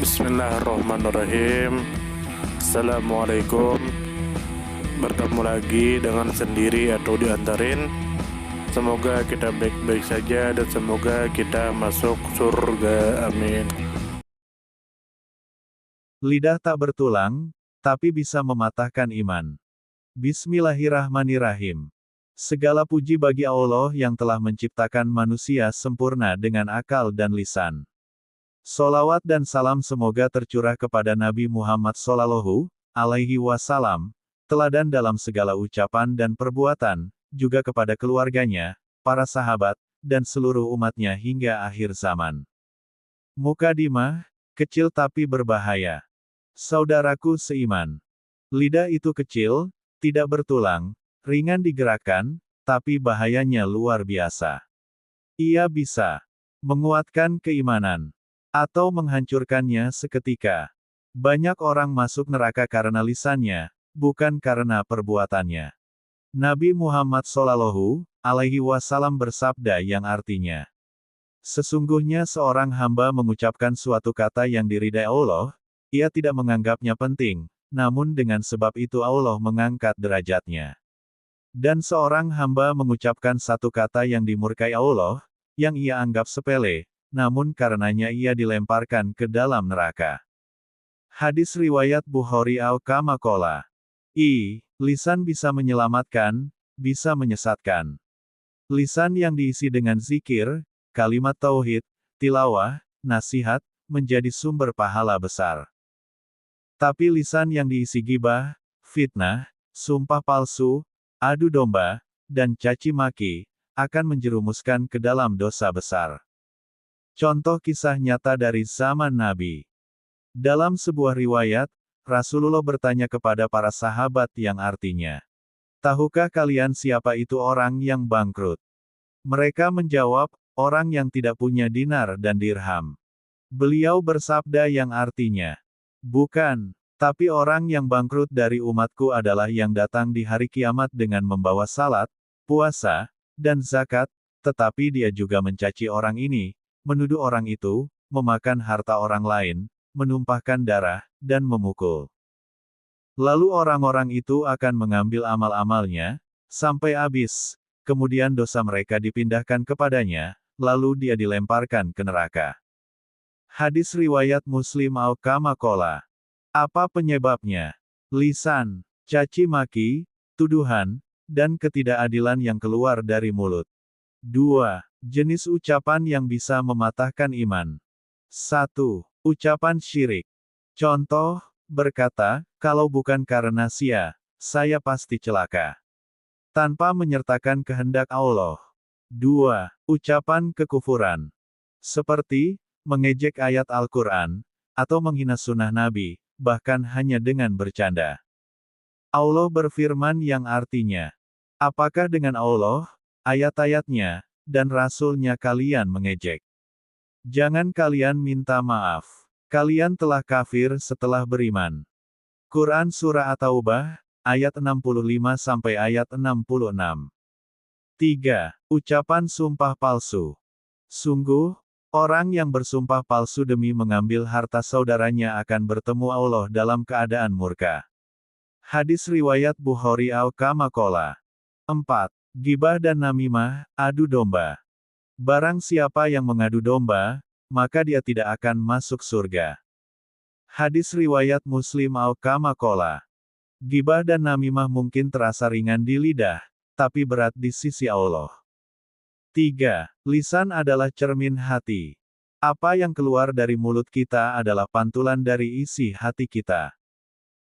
Bismillahirrahmanirrahim. Assalamualaikum. Bertemu lagi dengan sendiri atau diantarin. Semoga kita baik-baik saja dan semoga kita masuk surga. Amin. Lidah tak bertulang, tapi bisa mematahkan iman. Bismillahirrahmanirrahim. Segala puji bagi Allah yang telah menciptakan manusia sempurna dengan akal dan lisan. Solawat dan salam semoga tercurah kepada Nabi Muhammad Sallallahu Alaihi Wasallam, teladan dalam segala ucapan dan perbuatan, juga kepada keluarganya, para sahabat, dan seluruh umatnya hingga akhir zaman. Mukadimah, kecil tapi berbahaya. Saudaraku seiman. Lidah itu kecil, tidak bertulang, ringan digerakkan, tapi bahayanya luar biasa. Ia bisa menguatkan keimanan atau menghancurkannya seketika. Banyak orang masuk neraka karena lisannya, bukan karena perbuatannya. Nabi Muhammad Shallallahu Alaihi Wasallam bersabda yang artinya, sesungguhnya seorang hamba mengucapkan suatu kata yang diridai Allah, ia tidak menganggapnya penting, namun dengan sebab itu Allah mengangkat derajatnya. Dan seorang hamba mengucapkan satu kata yang dimurkai Allah, yang ia anggap sepele, namun karenanya ia dilemparkan ke dalam neraka. Hadis riwayat Bukhari kama qala. Lisan bisa menyelamatkan, bisa menyesatkan. Lisan yang diisi dengan zikir, kalimat tauhid, tilawah, nasihat, menjadi sumber pahala besar. Tapi lisan yang diisi gibah, fitnah, sumpah palsu, adu domba, dan caci maki, akan menjerumuskan ke dalam dosa besar. Contoh kisah nyata dari zaman Nabi. Dalam sebuah riwayat, Rasulullah bertanya kepada para sahabat yang artinya, tahukah kalian siapa itu orang yang bangkrut? Mereka menjawab, orang yang tidak punya dinar dan dirham. Beliau bersabda yang artinya, bukan, tapi orang yang bangkrut dari umatku adalah yang datang di hari kiamat dengan membawa salat, puasa, dan zakat, tetapi dia juga mencaci orang ini, menuduh orang itu, memakan harta orang lain, menumpahkan darah, dan memukul. Lalu orang-orang itu akan mengambil amal-amalnya, sampai habis, kemudian dosa mereka dipindahkan kepadanya, lalu dia dilemparkan ke neraka. Hadis riwayat Muslim kama qala. Apa penyebabnya? Lisan, caci maki, tuduhan, dan ketidakadilan yang keluar dari mulut. 2. Jenis ucapan yang bisa mematahkan iman. 1. Ucapan syirik. Contoh, berkata, kalau bukan karena saya pasti celaka. Tanpa menyertakan kehendak Allah. 2. Ucapan kekufuran. Seperti, mengejek ayat Al-Quran, atau menghina sunnah Nabi, bahkan hanya dengan bercanda. Allah berfirman yang artinya, apakah dengan Allah, ayat-ayatnya, dan Rasul-Nya kalian mengejek? Jangan kalian minta maaf. Kalian telah kafir setelah beriman. Quran Surah At-Taubah, ayat 65 sampai ayat 66. 3. Ucapan sumpah palsu. Sungguh, orang yang bersumpah palsu demi mengambil harta saudaranya akan bertemu Allah dalam keadaan murka. Hadis riwayat Bukhari kama qala. 4. Gibah dan namimah, adu domba. Barang siapa yang mengadu domba, maka dia tidak akan masuk surga. Hadis riwayat Muslim kama qala. Gibah dan namimah mungkin terasa ringan di lidah, tapi berat di sisi Allah. 3. Lisan adalah cermin hati. Apa yang keluar dari mulut kita adalah pantulan dari isi hati kita.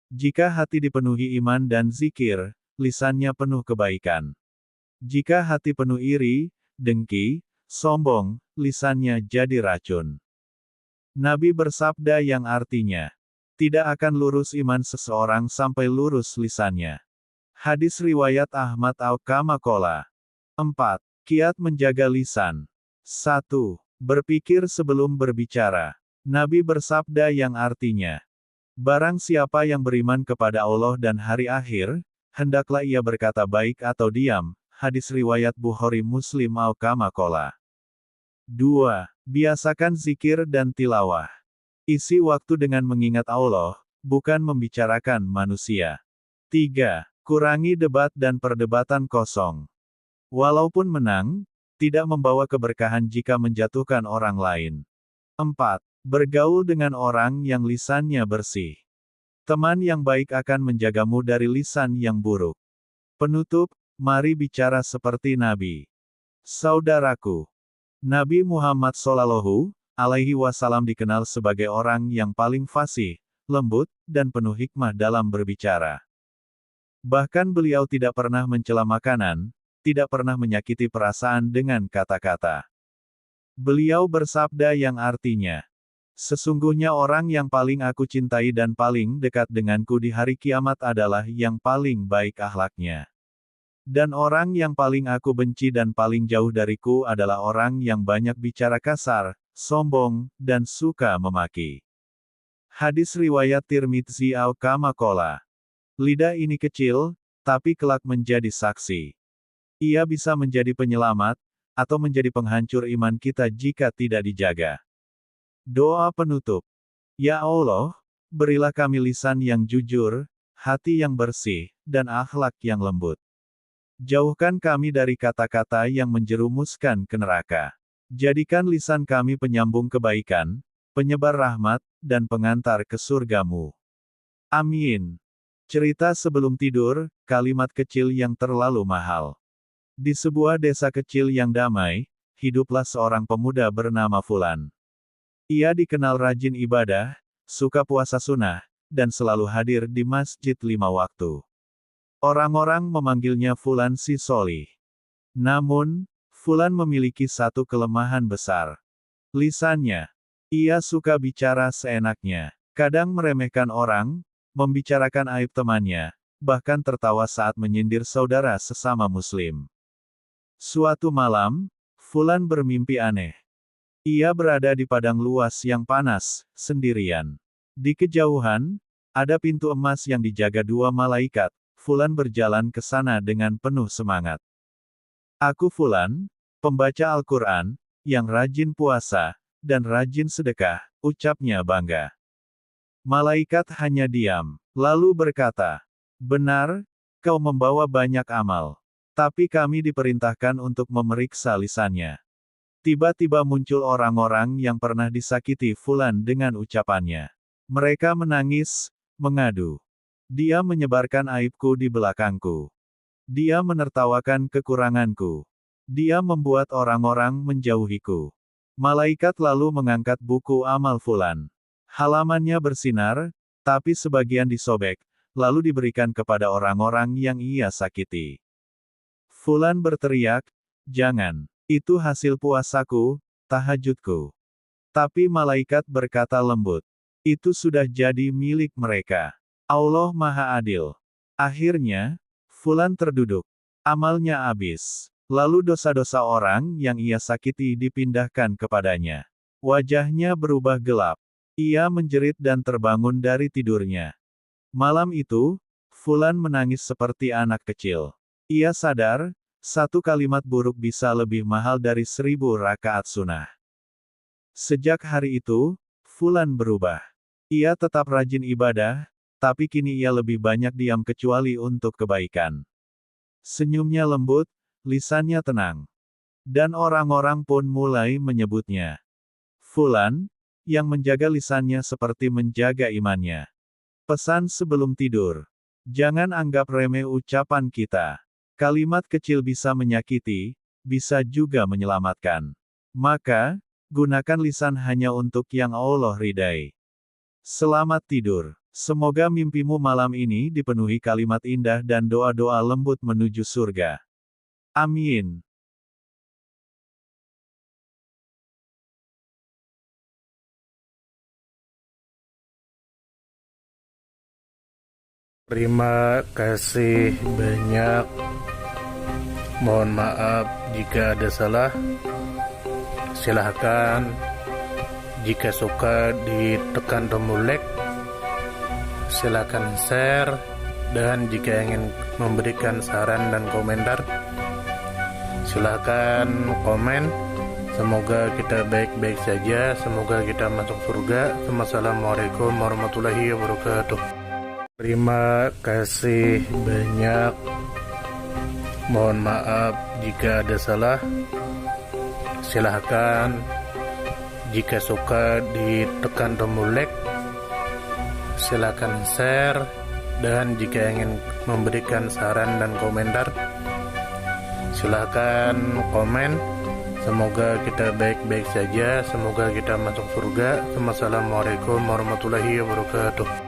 Jika hati dipenuhi iman dan zikir, lisannya penuh kebaikan. Jika hati penuh iri, dengki, sombong, lisannya jadi racun. Nabi bersabda yang artinya, tidak akan lurus iman seseorang sampai lurus lisannya. Hadis riwayat Ahmad kama qala. 4. Kiat menjaga lisan. 1. Berpikir sebelum berbicara. Nabi bersabda yang artinya, barang siapa yang beriman kepada Allah dan hari akhir, hendaklah ia berkata baik atau diam. Hadis riwayat Bukhari Muslim kama qala. 2. Biasakan zikir dan tilawah. Isi waktu dengan mengingat Allah, bukan membicarakan manusia. 3. Kurangi debat dan perdebatan kosong. Walaupun menang, tidak membawa keberkahan jika menjatuhkan orang lain. 4. Bergaul dengan orang yang lisannya bersih. Teman yang baik akan menjagamu dari lisan yang buruk. Penutup, mari bicara seperti Nabi. Saudaraku, Nabi Muhammad Shallallahu Alaihi Wasallam dikenal sebagai orang yang paling fasih, lembut, dan penuh hikmah dalam berbicara. Bahkan beliau tidak pernah mencela makanan, tidak pernah menyakiti perasaan dengan kata-kata. Beliau bersabda yang artinya, "Sesungguhnya orang yang paling aku cintai dan paling dekat denganku di hari kiamat adalah yang paling baik akhlaknya. Dan orang yang paling aku benci dan paling jauh dariku adalah orang yang banyak bicara kasar, sombong, dan suka memaki." Hadis riwayat Tirmidzi kama qala. Lidah ini kecil, tapi kelak menjadi saksi. Ia bisa menjadi penyelamat, atau menjadi penghancur iman kita jika tidak dijaga. Doa penutup. Ya Allah, berilah kami lisan yang jujur, hati yang bersih, dan akhlak yang lembut. Jauhkan kami dari kata-kata yang menjerumuskan ke neraka. Jadikan lisan kami penyambung kebaikan, penyebar rahmat, dan pengantar ke surgamu. Amin. Cerita sebelum tidur, kalimat kecil yang terlalu mahal. Di sebuah desa kecil yang damai, hiduplah seorang pemuda bernama Fulan. Ia dikenal rajin ibadah, suka puasa sunnah, dan selalu hadir di masjid 5 waktu. Orang-orang memanggilnya Fulan si Solih. Namun, Fulan memiliki satu kelemahan besar. Lisannya. Ia suka bicara seenaknya. Kadang meremehkan orang, membicarakan aib temannya, bahkan tertawa saat menyindir saudara sesama muslim. Suatu malam, Fulan bermimpi aneh. Ia berada di padang luas yang panas, sendirian. Di kejauhan, ada pintu emas yang dijaga 2 malaikat. Fulan berjalan ke sana dengan penuh semangat. Aku Fulan, pembaca Al-Quran, yang rajin puasa, dan rajin sedekah, ucapnya bangga. Malaikat hanya diam, lalu berkata, "Benar, kau membawa banyak amal. Tapi kami diperintahkan untuk memeriksa lisannya." Tiba-tiba muncul orang-orang yang pernah disakiti Fulan dengan ucapannya. Mereka menangis, mengadu. Dia menyebarkan aibku di belakangku. Dia menertawakan kekuranganku. Dia membuat orang-orang menjauhiku. Malaikat lalu mengangkat buku amal Fulan. Halamannya bersinar, tapi sebagian disobek, lalu diberikan kepada orang-orang yang ia sakiti. Fulan berteriak, "Jangan, itu hasil puasaku, tahajudku." Tapi malaikat berkata lembut, "Itu sudah jadi milik mereka. Allah Maha Adil." Akhirnya, Fulan terduduk. Amalnya habis. Lalu dosa-dosa orang yang ia sakiti dipindahkan kepadanya. Wajahnya berubah gelap. Ia menjerit dan terbangun dari tidurnya. Malam itu, Fulan menangis seperti anak kecil. Ia sadar, satu kalimat buruk bisa lebih mahal dari 1000 rakaat sunnah. Sejak hari itu, Fulan berubah. Ia tetap rajin ibadah, tapi kini ia lebih banyak diam kecuali untuk kebaikan. Senyumnya lembut, lisannya tenang. Dan orang-orang pun mulai menyebutnya Fulan, yang menjaga lisannya seperti menjaga imannya. Pesan sebelum tidur. Jangan anggap remeh ucapan kita. Kalimat kecil bisa menyakiti, bisa juga menyelamatkan. Maka, gunakan lisan hanya untuk yang Allah ridai. Selamat tidur. Semoga mimpimu malam ini dipenuhi kalimat indah dan doa-doa lembut menuju surga. Amin. Terima kasih banyak. Mohon maaf jika ada salah. Silahkan jika suka ditekan tombol like. Silahkan share. Dan jika ingin memberikan saran dan komentar, silahkan komen. Semoga kita baik-baik saja, semoga kita masuk surga. Wassalamualaikum warahmatullahi wabarakatuh. Terima kasih banyak. Mohon maaf jika ada salah. Silahkan jika suka ditekan tombol like, silahkan share, dan jika ingin memberikan saran dan komentar, silahkan komen. Semoga kita baik-baik saja, semoga kita masuk surga. Wassalamualaikum warahmatullahi wabarakatuh.